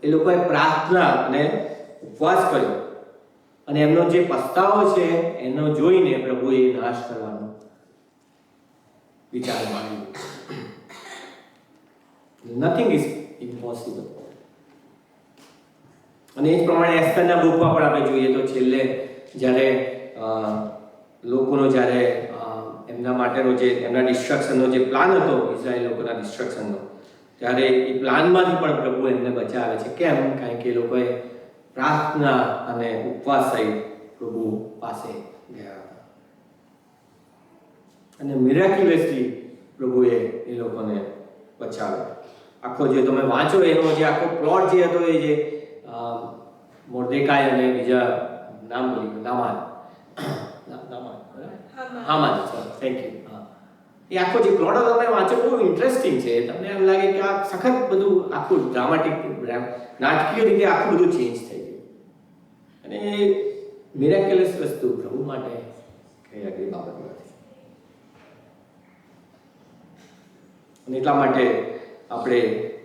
એ લોકોએ પ્રાર્થના અને ઉપવાસ કર્યો અને એમનો જે પસ્તાવો છે એનો જોઈને પ્રભુએ નાશ કરવાનો વિચાર માંડ્યો. Nothing is impossible. અને એ જ પ્રમાણે એસ્તરના બુકમાં પણ આપણે જોઈએ તો છેલ્લે જ્યારે લોકોનો જ્યારે એમના માટેનો જે એમના ડિસ્ટ્રક્શનનો જે પ્લાન હતો, ઇઝરાયેલ લોકોના ડિસ્ટ્રક્શનનો, ત્યારે એ પ્લાનમાંથી પણ પ્રભુ એમને બચાવે છે. કેમ? કારણ કે એ લોકોએ પ્રાર્થના અને ઉપવાસ સહિત પ્રભુ પાસે ગયા હતા અને મિરેક્યુલસલી પ્રભુએ એ લોકોને બચાવ્યા. આખો જે તમે વાંચો એનો જે આખો પ્લોટ જે હતો, એ જે મોર્દેકાઈ અને બીજા નામ બોલી ગયું, હામાન, થેન્ક યુ. એ આખો જે પ્લોટ હતો તમે વાંચો, બહુ ઇન્ટરેસ્ટિંગ છે. તમને એમ લાગે કે આ સખત બધું આખું ડ્રામાટિક, નાટકીય રીતે આખું બધું ચેન્જ થઈ ગયું. અને એ મિરેક્યુલસ વસ્તુ પ્રભુ માટે કઈ અઘરી બાબત નથી. અને એટલા માટે આપણે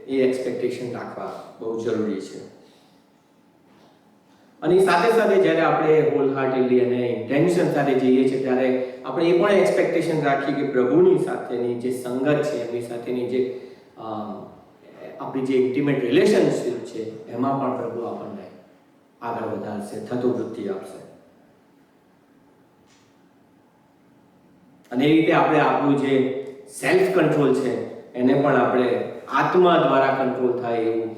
એ એક્સપેક્ટેશન રાખવા બહુ જરૂરી છે. અને સાથે સાથે જ્યારે આપણે હોલ હાર્ટેડલી અને ઇન્ટેન્શન સાથે જઈએ છીએ ત્યારે આપણે એ પણ એક્સપેક્ટેશન રાખીએ કે પ્રભુની સાથેની જે સંગત છે, એમની સાથેની જે આપણી જે ઇન્ટિમેટ રિલેશનશિપ છે, એમાં પણ પ્રભુ આપણને આગળ વધારશે, થતો વૃદ્ધિ આપશે. અને એ રીતે આપણે આપણું જે સેલ્ફ કંટ્રોલ છે એને પણ આપણે આત્મા દ્વારા કંટ્રોલ થાય એવું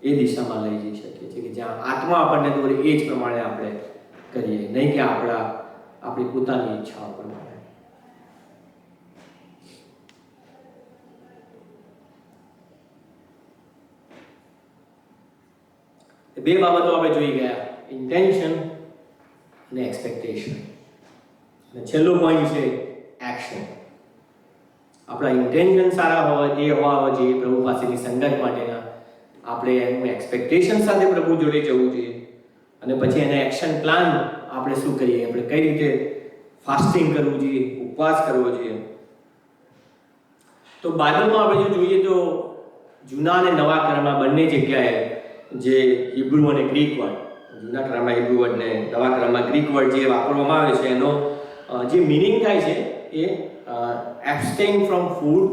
એ દિશામાં લઈ જઈ શકીએ છીએ કે જ્યાં આત્મા આપણને દોરે એ જ પ્રમાણે આપણે કરીએ, નહીં કે આપણી પોતાની ઈચ્છાઓ પ્રમાણે. બે બાબતો આપણે જોઈ ગયા, ઇન્ટેન્શન અને એક્સપેક્ટેશન. અને છેલ્લો પોઈન્ટ છે એક્શન. આપણા ઇન્ટેન્શન સારા હોવા જોઈએ પ્રભુ પાસેની સંગત માટેના, આપણે એનું એક્સપેક્ટેશન સાથે પ્રભુ જોડે જવું જોઈએ. અને પછી એને એક્શન પ્લાન આપણે શું કરીએ, આપણે કઈ રીતે ફાસ્ટિંગ કરવું જોઈએ, ઉપવાસ કરવો જોઈએ. તો બાઇબલમાં આપણે જો જોઈએ તો જૂના અને નવા કરારમાં બંને જગ્યાએ જે હિબ્રુ અને ગ્રીક વર્ડ, જૂના કરારમાં હિબ્રુ વર્ડ ને નવા કરારમાં ગ્રીક વર્ડ જે વાપરવામાં આવે છે એનો જે મિનિંગ થાય છે એ abstain from food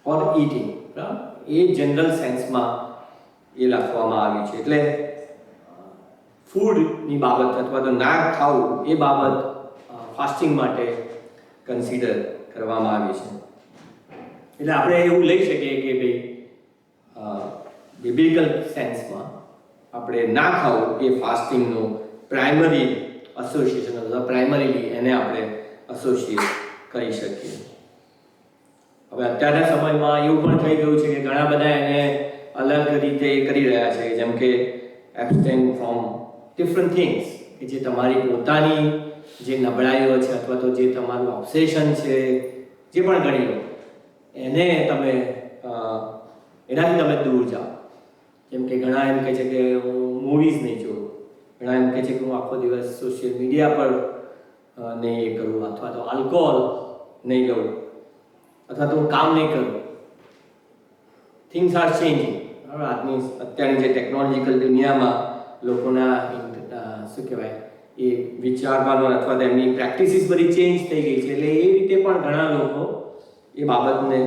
or eating, એ જનરલ સેન્સમાં એ લખવામાં આવી છે. એટલે ફૂડની બાબત અથવા તો ના ખાવું એ બાબત ફાસ્ટિંગ માટે કન્સિડર કરવામાં આવી છે. એટલે આપણે એવું લઈ શકીએ કે ભાઈ બિબ્લિકલ સેન્સમાં આપણે ના ખાવું એ ફાસ્ટિંગનો પ્રાઇમરી એસોસિએશન અથવા પ્રાઇમરીલી એને આપણે એસોસિએટ કરી શકીએ. હવે અત્યારના સમયમાં એવું પણ થઈ ગયું છે કે ઘણા બધા એને અલગ રીતે કરી રહ્યા છે, જેમ કે એબ્સ્ટેન ફ્રોમ ડિફરન્ટ થિંગ્સ, કે જે તમારી પોતાની જે નબળાઈઓ છે અથવા તો જે તમારું ઓબ્સેશન છે, જે પણ ગણી લો, એને તમે એનાથી તમે દૂર જાઓ. જેમ કે ઘણા એમ કહે છે કે હું મૂવીઝ નહીં જોઉં, ઘણા એમ કહે છે કે હું આખો દિવસ સોશિયલ મીડિયા પર નહીં એ કરું, અથવા તો આલ્કોહોલ નહીં લઉં, અથવા તો હું કામ નહીં કરું. Things are changing. અત્યારની જે ટેકનોલોજીકલ દુનિયામાં લોકોના શું કહેવાય એ વિચારવાનો અથવા તેમની પ્રેક્ટિસિસ બધી ચેન્જ થઈ ગઈ છે. એટલે એ રીતે પણ ઘણા લોકો એ બાબતને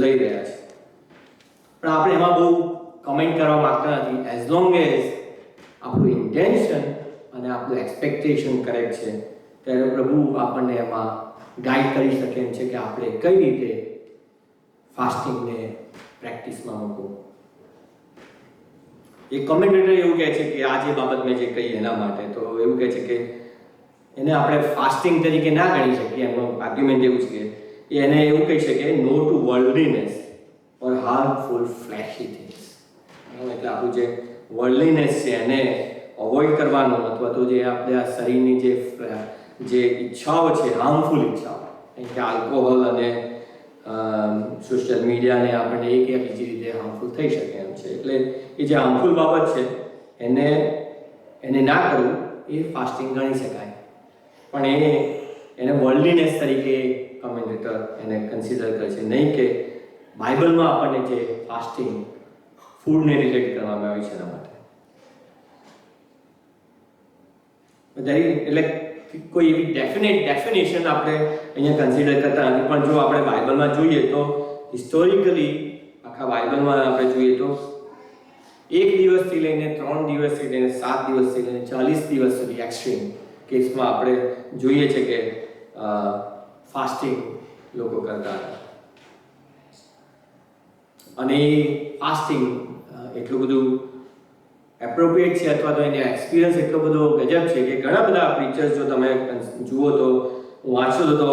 લઈ રહ્યા છે. પણ આપણે એમાં બહુ કમેન્ટ કરવા માંગતા નથી. એઝ લોંગ એઝ આપણું ઇન્ટેન્શન અને આપણું એક્સપેક્ટેશન કરેક્ટ છે, ત્યારે પ્રભુ આપણને એમાં ગાઈડ કરી શકે એમ છે કે આપણે કઈ રીતે ફાસ્ટિંગને પ્રેક્ટિસમાં મૂકવું. એક કોમેન્ટેટર એવું કહે છે કે આ જે બાબત મેં જે કહી એના માટે, તો એવું કહે છે કે એને આપણે ફાસ્ટિંગ તરીકે ના ગણી શકીએ. એમનો આર્ગ્યુમેન્ટ એવું છે કે એને એવું કહી શકીએ no to વર્લ્ડલીનેસ or harmful ફ્લેશી things. એટલે આપણું જે વર્લ્ડલીનેસ છે એને અવોઇડ કરવાનું, અથવા તો જે આપણે આ શરીરની જે ઈચ્છાઓ છે, હાર્મફુલ ઈચ્છાઓ, કે આલ્કોહોલ અને સોશિયલ મીડિયાને આપણને એક યા બીજી રીતે હાર્મફુલ થઈ શકે એમ છે. એટલે એ જે હાર્મફુલ બાબત છે એને ના કરવું એ ફાસ્ટિંગ ગણી શકાય. પણ એને વર્લ્ડલીનેસ તરીકે કમેન્ટેટર એને કન્સિડર કરે છે, નહીં કે બાઇબલમાં આપણને જે ફાસ્ટિંગ ફૂડને રિલેટ કરવામાં આવી છે એના માટે. એટલે કોઈ એવી ડેફિનેશન આપણે અહીંયા કન્સિડર કરતા નથી. પણ જો આપણે બાઇબલમાં જોઈએ તો હિસ્ટોરિકલી આખા બાઇબલમાં આપણે જોઈએ તો 1 દિવસથી લઈને 3 દિવસથી લઈને 7 દિવસથી લઈને 40 દિવસ સુધી એક્સ્ટ્રીમ કેસમાં આપણે જોઈએ છે કે ફાસ્ટિંગ લોકો કરતા હતા. અને એ ફાસ્ટિંગ એટલું બધું એપ્રોપ્રિએટ છે, અથવા તો એને એક્સપિરિયન્સ એટલો બધો ગજબ છે કે ઘણા બધા પ્રીચર્સ જો તમે જુઓ તો વાંચો તો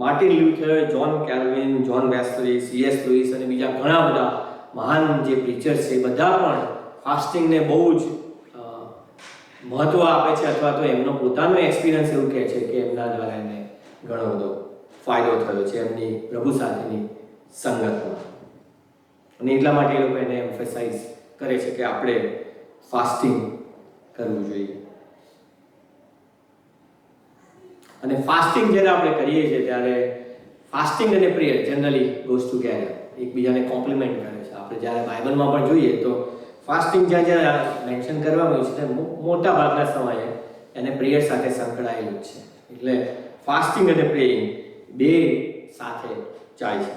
Martin Luther, John Calvin, John Wesley, C.S. Lewis અને બીજા ઘણા બધા મહાન જે પ્રીચર્સ છે, બધા પણ ફાસ્ટિંગને બહુ જ મહત્વ આપે છે, અથવા તો એમનો પોતાનો એક્સપિરિયન્સ એવું કહે છે કે એમના દ્વારા એને ઘણો બધો ફાયદો થયો છે એમની પ્રભુ સાથેની સંગતમાં. અને એટલા માટે એ લોકો એને એમ્ફેસાઇઝ કરે છે કે આપણે ફાસ્ટિંગ કરવું જોઈએ. અને ફાસ્ટિંગ જ્યારે આપણે કરીએ છીએ ત્યારે ફાસ્ટિંગ અને પ્રેયર જનરલી ગોઝ ટુગેધર, એકબીજાને કોમ્પ્લિમેન્ટ કરે છે. આપણે જ્યારે બાઇબલમાં પણ જોઈએ તો ફાસ્ટિંગ જ્યાં જ્યાં મેન્શન કરવામાં આવ્યું છે મોટા ભાગના સમયે એને પ્રેયર સાથે સંકળાયેલું જ છે. એટલે ફાસ્ટિંગ અને પ્રેઇંગ બે સાથે જાય છે.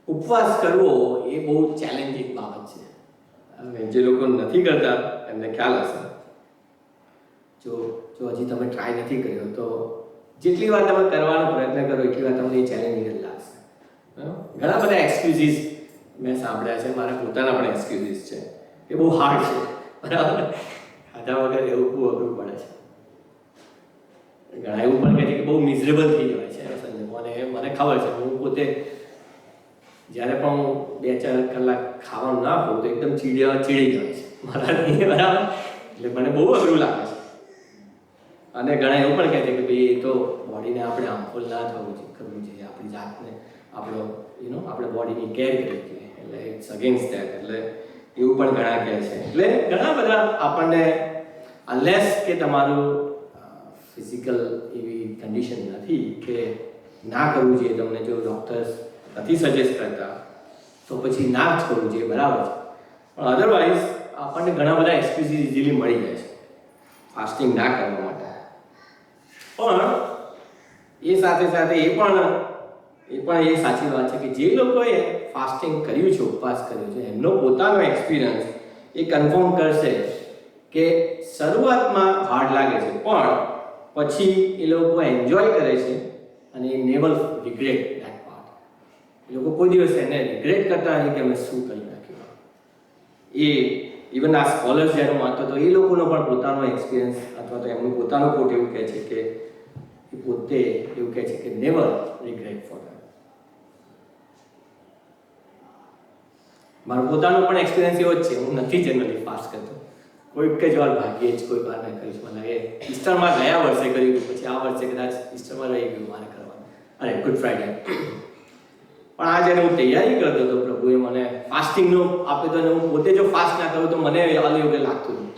ઉપવાસ કરવો એ બહુ ચેલેન્જિંગ બાબત છે. હવે જે લોકો નથી કરતા એમને ખ્યાલ હશે. જો હજી તમે ટ્રાય નથી કર્યો તો જેટલી વાર તમે કરવાનો પ્રયત્ન કરો એટલી વાર તમને એ ચેલેન્જિંગ જ લાગશે. ઘણા બધા એક્સક્યુઝીસ મેં સાંભળ્યા છે, મારા પોતાના પણ એક્સક્યુઝીસ છે કે બહુ હાર્ડ છે, બરાબર, ખાધા વગર એવું બહુ અઘરું પડે છે. ઘણા એવું પણ કહે છે કે બહુ મિઝરેબલ થઈ જવાય છે. મને ખબર છે, હું પોતે જ્યારે પણ હું 2-4 કલાક ખાવાનું ના ખાઉં તો એકદમ ચીડી જાય છે મારાથી, બરાબર. એટલે મને બહુ અઘરું લાગે છે. અને ઘણા એવું પણ કહે છે કે ભાઈ એ તો બોડીને આપણે હાર્મફુલ ના કરવું જોઈએ, આપણી જાતને આપણે બોડીની કેર કરવી જોઈએ, એટલે ઇટ્સ અગેન્સ્ટ ધેટ. એટલે એવું પણ ઘણા કહે છે. એટલે ઘણા બધા આપણને અનલેસ કે તમારું ફિઝિકલ એવી કન્ડિશન નથી કે ના કરવું જોઈએ, તમને જો ડૉક્ટર્સ નથી સજેસ્ટ કરતા તો પછી ના જ કરવું જોઈએ, બરાબર છે. પણ અધરવાઇઝ આપણને ઘણા બધા એક્સક્યુઝીસ ઇઝીલી મળી જાય છે ફાસ્ટિંગ ના કરવા માટે. પણ એ સાથે સાથે એ પણ સાચી વાત છે કે જે લોકોએ ફાસ્ટિંગ કર્યું છે, ઉપવાસ કર્યો છે, એમનો પોતાનો એક્સપિરિયન્સ એ કન્ફર્મ કરશે કે શરૂઆતમાં હાર્ડ લાગે છે પણ પછી એ લોકો એન્જોય કરે છે અને એ નેવર રિગ્રેટ ધેટ પાર્ટ. એ લોકો કોઈ દિવસ એને રિગ્રેટ કરતા નથી કે અમે શું કરી નાખ્યું. એ ઇવન આ સ્કોલર્સ જ્યારે વાંચતો તો એ લોકોનો પણ પોતાનો એક્સપિરિયન્સ અથવા તો એમનું પોતાનું કોટ એવું કહે છે કે એ પોતે એવું કહે છે કે નેવર રિગ્રેટ ફોર ધેટ. મારો પોતાનો પણ એક્સપિરિયન્સ એવો જ છે. હું નથી જનરલી ફાસ્ટ કરતો, કોઈક જ વાર ભાગ્યે જ કોઈ વાર મેં કરીશ. મને એ ઈસ્ટરમાં ગયા વર્ષે કર્યું હતું, પછી આ વર્ષે કદાચ ઈસ્ટરમાં રહી ગયું મારે કરવાનું, અરે ગુડ ફ્રાઈડે. પણ આ જ્યારે હું તૈયારી કરતો હતો, પ્રભુએ મને ફાસ્ટિંગનો આપ્યો તો, અને હું પોતે જો ફાસ્ટ ના કરું તો મને અલગ લાગતું હતું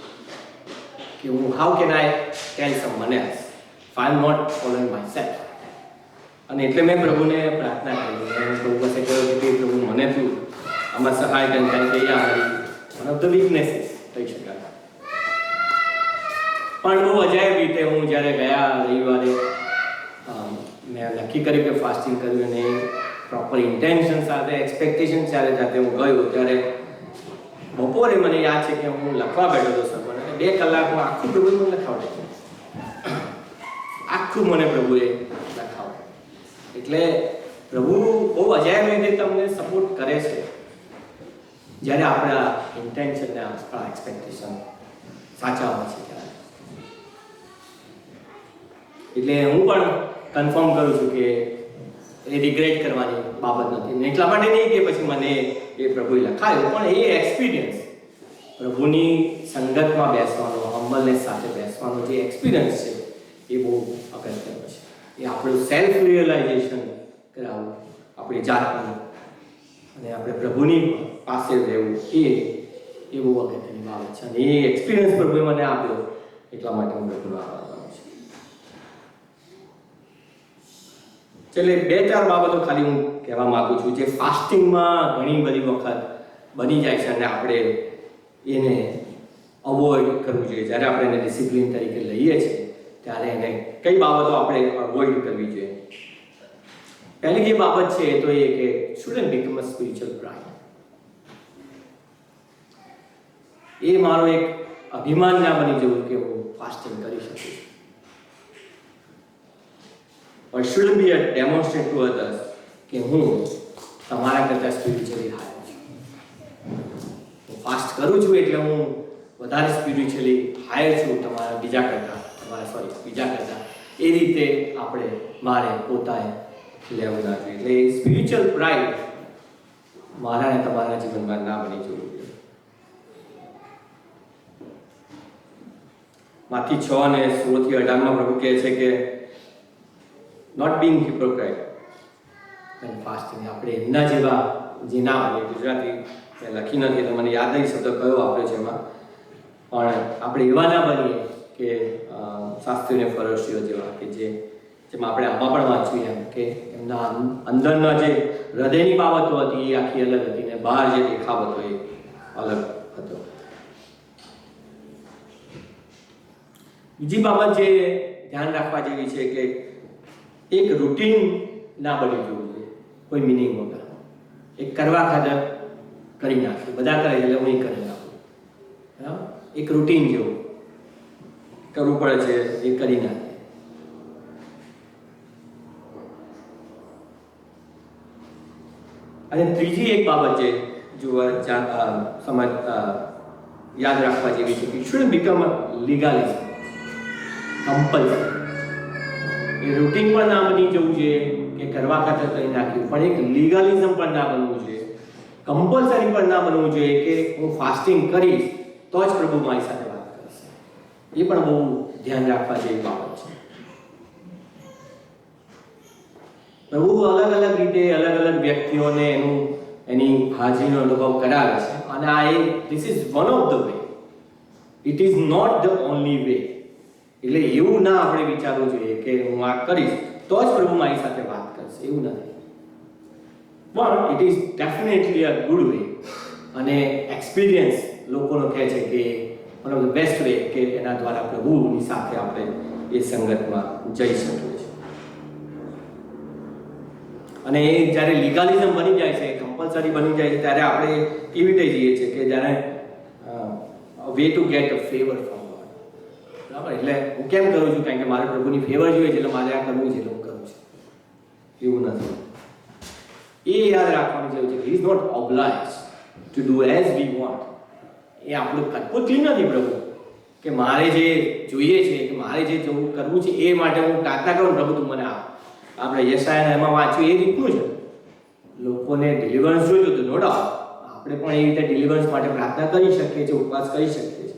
કે હું how can I tell someone else if I am not following myself. અને એટલે મેં પ્રભુને પ્રાર્થના કરી, મેં પ્રભુ પાસે કહ્યું કે પ્રભુ મને તું આમાં સહાય કરી, કારણ કે એ અમારી વન ઓફ ધ વીકનેસીસ કહી શકાય. પણ બહુ અજાયબ રીતે હું જ્યારે ગયા રવિવારે મેં નક્કી કર્યું કે ફાસ્ટિંગ કર્યું અને પ્રોપર ઇન્ટેન્શન સાથે એક્સપેક્ટેશન સાથે હું ગયો, ત્યારે બપોરે મને યાદ છે કે હું લખવા બેઠો હતો સર, અને 2 કલાકમાં આખું પ્રભુએ મને લખાવડે, આખું મને પ્રભુએ લખાવડે. એટલે પ્રભુ બહુ અજાયબ રીતે તમને સપોર્ટ કરે છે જ્યારે આપણા ઇન્ટેન્શન ને આપણા એક્સપેક્ટેશન સાચા હોય છે ત્યારે. એટલે હું પણ કન્ફર્મ કરું છું કે એ રિગ્રેટ કરવાની બાબત નથી. ને એટલા માટે નહીં કે પછી મને એ પ્રભુએ લખાયું, પણ એ એક્સપિરિયન્સ, પ્રભુની સંગતમાં બેસવાનો, હમ્બલનેસ સાથે બેસવાનો જે એક્સપિરિયન્સ છે એ બહુ અગત્યનો છે. એ આપણું સેલ્ફ રિયલાઇઝેશન કરાવવું, આપણી જાતનું, અને આપણે પ્રભુની પાસે રહેવું, એ બહુ અગત્યની બાબત છે. અને એ એક્સપિરિયન્સ પ્રભુએ મને આપ્યો, એટલા માટે હું પ્રભુનો આભાર માનું છું. એટલે 2-4 બાબતો ખાલી હું કહેવા માંગુ છું જે ફાસ્ટિંગમાં ઘણી બધી વખત બની જાય છે અને આપણે એને અવોઇડ કરવું જોઈએ. જ્યારે આપણે એને ડિસિપ્લિન તરીકે લઈએ છીએ ત્યારે એને કઈ બાબતો આપણે અવોઇડ કરવી જોઈએ. પહેલી જે બાબત છે એ તો એ કે shouldn't become a spiritual pride. એ મારો એક અભિમાન ના બની જવું કે હું ફાસ્ટિંગ કરી શકું છું. Or shouldn't be a demonstrate to others કે હું તમારા કરતાં સ્પિરિચ્યુઅલી હાયર છું. હું ફાસ્ટ કરું છું એટલે હું વધારે સ્પિરિચ્યુઅલી હાયર છું બીજા કરતાં. એ રીતે આપણે મારે પોતાએ લેવું ના જોઈએ. એટલે સ્પિરિચ્યુઅલ પ્રાઇડ મારા અને તમારા જીવનમાં ના બની જવું જોઈએ. માથી 6:16-18 પ્રભુ કહે છે કે not being hypocrite and fasting. આપણે એમના જેવા જે ના હોય, ગુજરાતી મેં લખી નથી એટલે મને યાદ નહીં શબ્દ કયો આપ્યો છે એમાં, પણ આપણે એવા ના બનીએ કે શાસ્ત્રીય ફરશીઓ જેવા કે જે જેમ આપણે આમાં પણ વાંચ્યું એમ કે એમના અંદરના જે હૃદયની બાબતો હતી એ આખી અલગ હતી ને બહાર જે દેખાવ હતો એ અલગ હતો. બીજી બાબત જે ધ્યાન રાખવા જેવી છે કે એક રૂટીન ના બની જવું જોઈએ, કોઈ મિનિંગ વગર. એક કરવા ખાતર કરી નાખ્યું, બધા કરે એટલે હું કરી નાખું, બરાબર? એક રૂટીન જેવું કરવું પડે છે એ કરી નાખે. અને ત્રીજી એક બાબત છે યાદ રાખવા જેવી છે કે શુડ બીકમ લીગાલિઝમ, કમ્પલસરી. એ રૂટીન પણ ના બની જવું જોઈએ કે કરવા ખાતર કરી નાખ્યું, પણ એક લીગાલિઝમ પણ ના બનવું જોઈએ, કમ્પલસરી પણ ના બનવું જોઈએ કે હું ફાસ્ટિંગ કરીશ તો જ પ્રભુ મારી સાથે વાત કરશે. એ પણ બહુ ધ્યાન રાખવા જેવી બાબત છે. પ્રભુ અલગ અલગ રીતે અલગ અલગ વ્યક્તિઓને એની હાજરીનો અનુભવ કરાવે છે અને આ this is one of the way, it is not the only way. એટલે એવું ના આપણે વિચારવું જોઈએ કે હું આ કરીશ તો જ પ્રભુ મારી સાથે વાત કરશે, એવું નથી. પણ it is definitely a good way. અને એક્સપિરિયન્સ લોકોનો કહે છે કે one of the best way કે એના દ્વારા પ્રભુની સાથે આપણે એ સંગતમાં જઈ શકીએ છીએ. અને એ જ્યારે લીગાલિઝમ બની જાય છે, કમ્પલસરી બની જાય છે, ત્યારે આપણે કેવી રીતે જઈએ છીએ કે જ્યારે way to get a favour from God, બરાબર? એટલે હું કેમ કરું છું? કારણ કે મારે પ્રભુની ફેવર જોઈએ છે, એટલે મારે આ કરવું છે, એટલે હું કરું છું, એવું નથી. એ યાદ રાખવાનું જરૂર છે કે he is not obliged to do as we want. એ આપણું કઠપુતલી નથી પ્રભુ કે મારે જે જોઈએ છે, કે મારે જે કરવું છે એ માટે હું પ્રાર્થના કરું પ્રભુ તું મને આપ. આપણે યશાયાને એમાં વાંચ્યું એ રીતનું છે. લોકોને ડિલિવરન્સ જોઈતું હતું, નો ડાઉટ. આપણે પણ એ રીતે ડિલિવરન્સ માટે પ્રાર્થના કરી શકીએ છીએ, ઉપવાસ કરી શકીએ છીએ.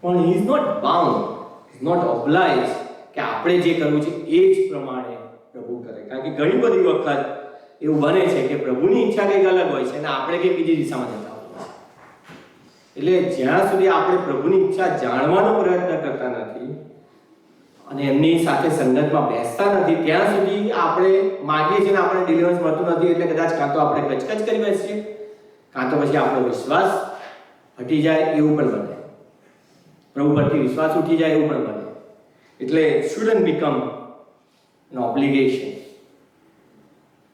પણ he is not bound, is not oblige કે આપણે જે કરવું છે એ જ પ્રમાણે પ્રભુ કરે. કારણ કે ઘણી બધી વખત એવું બને છે કે પ્રભુની ઈચ્છા કંઈક અલગ હોય છે અને આપણે કંઈક બીજી દિશામાં જતા હોઈએ છીએ. એટલે જ્યાં સુધી આપણે પ્રભુની ઈચ્છા જાણવાનો પ્રયત્ન કરતા નથી અને એમની સાથે સંગતમાં બેસતા નથી, ત્યાં સુધી આપણે માગીએ છીએ ને આપણે ડિલિવરન્સ મળતું નથી. એટલે કદાચ કાં તો આપણે કચકચ કરી બેસીએ, કાં તો પછી આપણો વિશ્વાસ હટી જાય, એવું પણ બને. પ્રભુ પરથી વિશ્વાસ ઉઠી જાય, એવું પણ બને. એટલે શુડન્ટ બીકમ એન ઓબ્લિગેશન.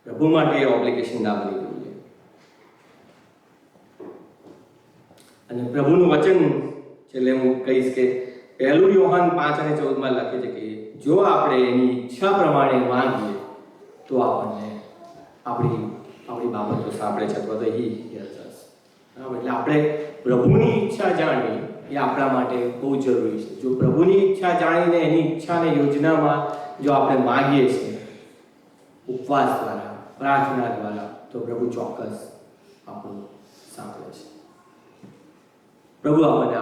પ્રભુ માટે ઓબ્લિગેશન ના બની ગયું છે. અને પ્રભુનું વચન એટલે હું કહીશ કે 1 યોહાન 5:14 લખે છે કે જો આપણે એની ઈચ્છા પ્રમાણે માંગીએ તો આપણને આપણી બાબતો સાંભળે છે, અથવા તો હી હિયર્સ અસ. એટલે આપણે પ્રભુની ઈચ્છા જાણવી એ આપણા માટે બહુ જરૂરી છે. જો પ્રભુની ઈચ્છા જાણીને એની ઈચ્છાને યોજનામાં જો આપણે માંગીએ છીએ ઉપવાસ દ્વારા, પ્રાર્થના દ્વારા, તો પ્રભુ ચોક્કસ આપણું સાંભળે છે. પ્રભુ આપણને